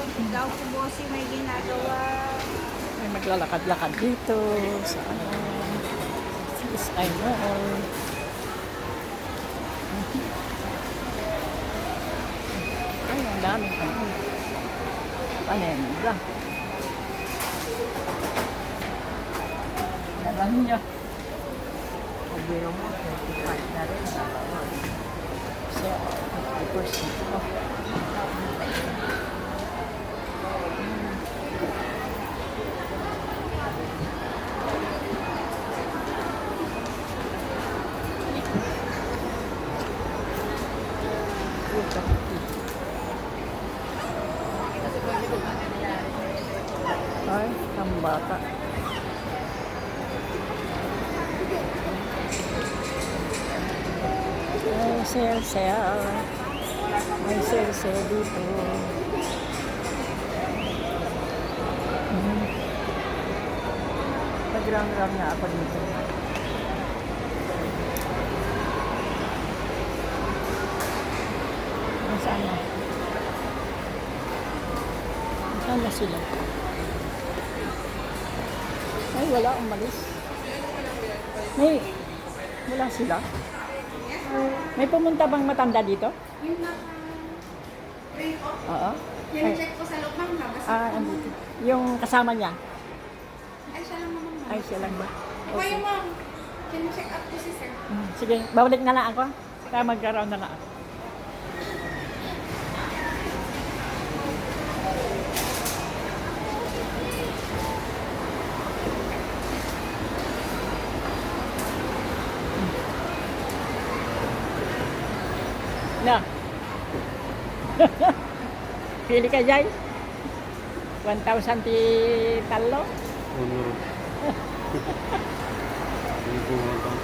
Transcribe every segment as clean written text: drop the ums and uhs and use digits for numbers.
Daw po bossy may ginagawa. May maglalakad-lakad dito sa ano, CSI Mall. Ay, ang daming ano. Paninda. Nalang niya. Ang biro mo, 35 na rin. So, 50% off. Ay, ang bata. May sale. May sale dito. Nagrang-rang na ako dito. Nasaan na? Nasaan na sila? Ay, wala. Umalis. Wala sila. May pumunta bang matanda dito? Yung Oo. yung check ko sa loob, ma'am, labas. Andito. Yung kasama niya. Ay, siya lang naman, ma'am. Ay, siya lang ba? Okay, ma'am. Check up ko si sir. Sige, babalik na lang ako. Kaya mag-around na lang ako. Na. Pili ka dyan. 1,000 ti talo. Honor. Hindi ko matang.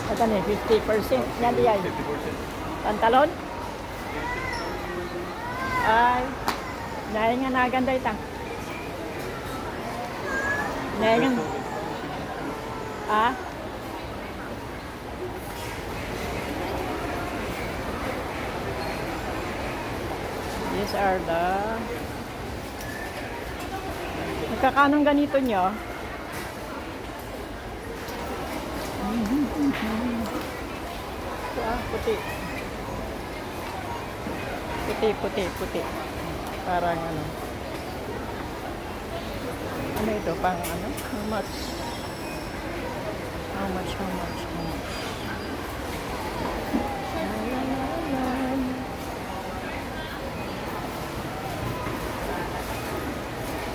Ito na, 50%. Yan diyan. 50%. Pantalon? Ay. Naya nga naganda itang. Naya nga. Ah? These are the nagkakanong ganito nyo. Puti. Puti. Parang ano. Ano ito? Pang ano? How much?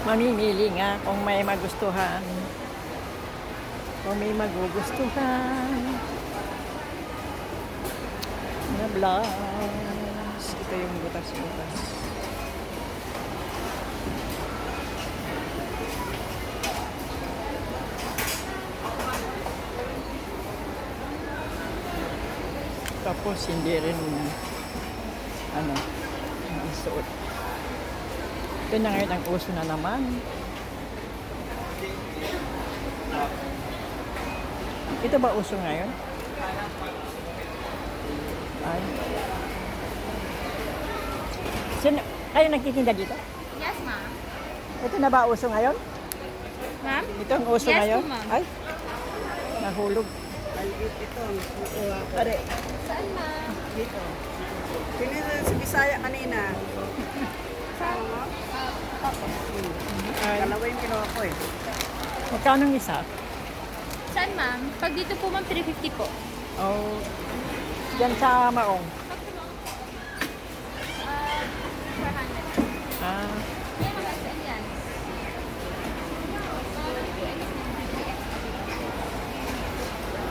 Mamimili nga kung may magustuhan. Kung may magugustuhan. Na blouse. Ito yung butas-butas. Tapos hindi rin ano, isuot. Ito na ngayon ang uso na naman. Ito ba uso ngayon? Ay. Kayo nagtitinda dito? Yes, ma'am. Ito na ba uso ngayon? Ma'am? Ito ang uso Yes, ngayon? po, ma'am. Ay, nahulog. Ito. Pare. Saan, ma'am? Dito. Pinili si Bisaya kanina. Ay, Dalawa yung kinuha ko eh. magkano ang isa? Saan, ma'am? Pag dito po, ma'am, 350 po. Oh, diyan sa Maong. 400. Ah, Yan, mga saan yan?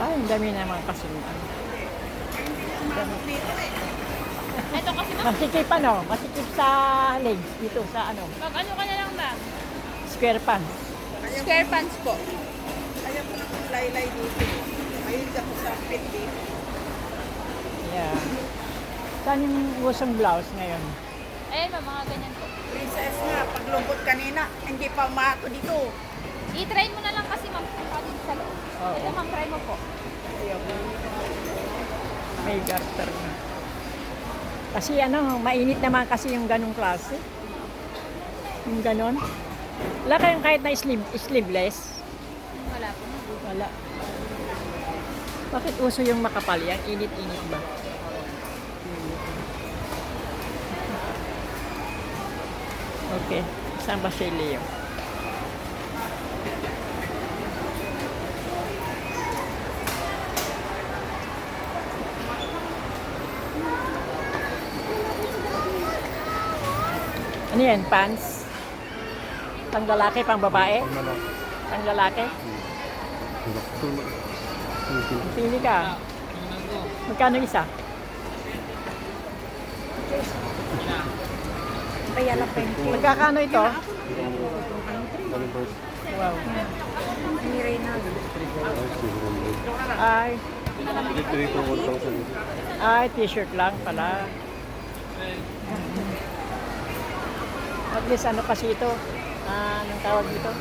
ay, ang dami naman kasundan. Ito kasi, ma'am, Masikip ano? Masikip sa legs dito sa ano? pag ano ka na lang, ma'am? Square pants. Square pants po. Ayaw ko ng laylay dito. Mahilig ako sa fit dito. Yeah. Saan yung usong blouse ngayon? Ayan, ma'am, mga ganyan po. Princess nga, paglungkot kanina, hindi pa umato dito. I-try mo na lang kasi, ma'am, kung dito sa loob. Oo. Ito, ma'am, try mo po. Ayaw ko. May garter na. Kasi ano, mainit naman kasi yung ganong klase. Yung ganon. Wala kayong kahit na sleeveless? Wala po. Wala. Bakit uso yung makapal? Yang init-init ba? Okay. Saan ba si Leo? Ano yan? Pants? Pang lalaki, pang babae? Pang lalaki? Pili ka. Magkano isa? Kaya lang 20. Magkakano ito? Wow. Ni Reynald. Ay, Ito for 1,000. ay, t-shirt lang pala. At least ano kasi ito? Anong tawag dito?